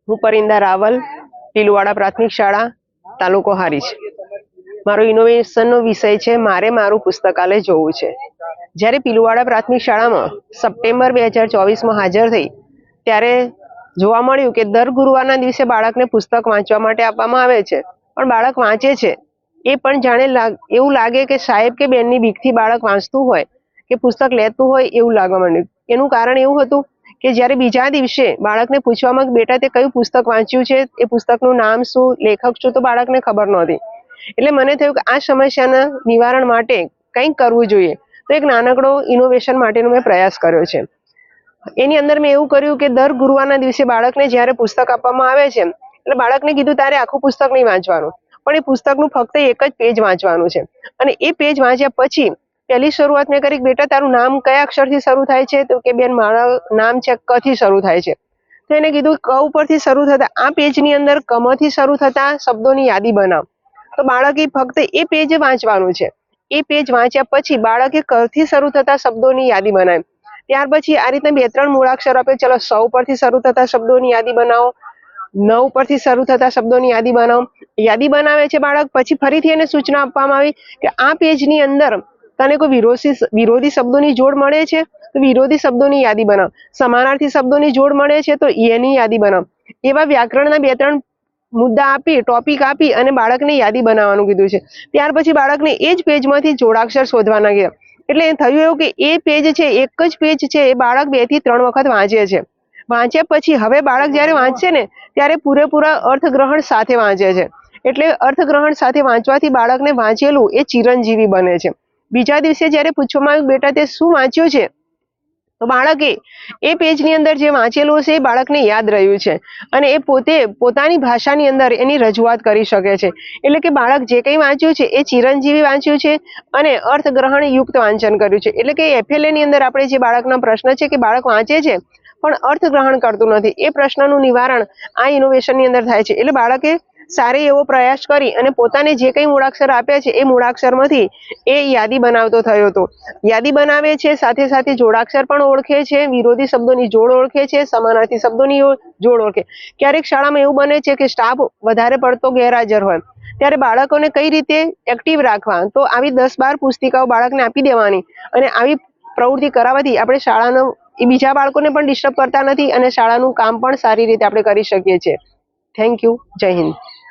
હું પરિંદા રાવલ, ટીલુવાડા પ્રાથમિક શાળા, તાલુકો હારીજ. મારો ઇનોવેશનનો વિષય છે મારે મારું પુસ્તકાલય જોવું છે. જ્યારે પિલુવાડા પ્રાથમિક શાળામાં સપ્ટેમ્બર 2024માં હાજર થઈ ત્યારે જોવા મળ્યું કે દર ગુરુવારના દિવસે બાળકને પુસ્તક વાંચવા માટે આપવામાં આવે છે, પણ બાળક વાંચે છે એ પણ જાણે એવું લાગે કે સાહેબ કે બેનની બીકથી બાળક વાંચતું હોય કે પુસ્તક લેતું હોય એવું લાગવા માંડ્યું. એનું કારણ એવું હતું કે જ્યારે બીજા દિવસે બાળકને પૂછવામાં કે બેટા તે કયું પુસ્તક વાંચ્યું છે, એ પુસ્તકનું નામ શું, લેખક શું, તો બાળકને ખબર નહોતી. એટલે મને થયું કે આ સમસ્યાના નિવારણ માટે કંઈક કરવું જોઈએ. તો એક નાનકડો ઇનોવેશન માટેનો મેં પ્રયાસ કર્યો છે. એની અંદર મેં એવું કર્યું કે દર ગુરુવારના દિવસે બાળકને જ્યારે પુસ્તક આપવામાં આવે છે એટલે બાળકને કીધું તારે આખું પુસ્તક નહીં વાંચવાનું, પણ એ પુસ્તકનું ફક્ત એક જ પેજ વાંચવાનું છે. અને એ પેજ વાંચ્યા પછી પહેલી શરૂઆત મેં કરી, બેટા તારું નામ કયા અક્ષરથી શરૂ થાય છે? તો કે બેન મારું નામ છે ક થી શરૂ થાય છે. તો એને કીધું ક ઉપરથી શરૂ થતા આ પેજની અંદર કમથી શરૂ થતા શબ્દોની યાદી બનાવ. તો બાળકે ફક્ત એ પેજ વાંચવાનું છે. એ પેજ વાંચ્યા પછી બાળકે ક થી શરૂ થતા શબ્દોની યાદી બનાવી. ત્યાર પછી આ રીતે 2-3 મૂળાક્ષર આપે, ચલો 100 પરથી શરૂ થતા શબ્દોની યાદી બનાવો, 9 પરથી શરૂ થતા શબ્દોની યાદી બનાવો. યાદી બનાવે છે બાળક, પછી ફરીથી એને સૂચના આપવામાં આવી કે આ પેજની અંદર તને કોઈ વિરોધી શબ્દોની જોડ મળે છે તો વિરોધી શબ્દોની યાદી બનાવ, સમાનાર્થી શબ્દોની જોડ મળે છે તો એની યાદી બનાવ. એવા વ્યાકરણના 2-3 મુદ્દા આપી, ટોપિક આપી અને બાળકને યાદી બનાવવાનું કીધું છે. ત્યાર પછી બાળકને એ જ પેજમાંથી જોડાક્ષર શોધવાના કીધા. એટલે થયું એવું કે એ પેજ છે, એક જ પેજ છે, એ બાળક 2 થી 3 વખત વાંચે છે. વાંચ્યા પછી હવે બાળક જ્યારે વાંચશે ને ત્યારે પૂરેપૂરા અર્થગ્રહણ સાથે વાંચે છે. એટલે અર્થગ્રહણ સાથે વાંચવાથી બાળકને વાંચેલું એ ચિરંજીવી બને છે. બીજા દિવસે જ્યારે પૂછવામાં આવ્યું બેટા તે શું વાંચ્યું છે, તો બાળકે એ પેજની અંદર જે વાંચેલું છે એ બાળકને યાદ રહ્યું છે અને એ પોતે પોતાની ભાષાની અંદર એની રજૂઆત કરી શકે છે. એટલે કે બાળક જે કંઈ વાંચ્યું છે એ ચિરંજીવી વાંચ્યું છે અને અર્થગ્રહણ યુક્ત વાંચન કર્યું છે. એટલે કે FLA ની અંદર આપણે જે બાળકના પ્રશ્ન છે કે બાળક વાંચે છે પણ અર્થગ્રહણ કરતું નથી, એ પ્રશ્નનું નિવારણ આ ઇનોવેશનની અંદર થાય છે. એટલે બાળકે સારી એવો પ્રયાસ કરી અને પોતાને જે કંઈ મૂળાક્ષર આપ્યા છે એ મૂળાક્ષરમાંથી એ યાદી બનાવતો થયો હતો. યાદી બનાવે છે, સાથે સાથે જોડાક્ષર પણ ઓળખે છે, વિરોધી શબ્દોની જોડ ઓળખે છે, સમાનાર્થી શબ્દોની જોડ ઓળખે. ક્યારેક શાળામાં એવું બને છે કે સ્ટાફ વધારે પડતો ગેરહાજર હોય ત્યારે બાળકોને કઈ રીતે એક્ટિવ રાખવા, તો આવી 10-12 પુસ્તિકાઓ બાળકને આપી દેવાની અને આવી પ્રવૃત્તિ કરાવવાથી આપણે શાળાનો બીજા બાળકોને પણ ડિસ્ટર્બ કરતા નથી અને શાળાનું કામ પણ સારી રીતે આપણે કરી શકીએ છીએ. Thank you. જય હિન્દ.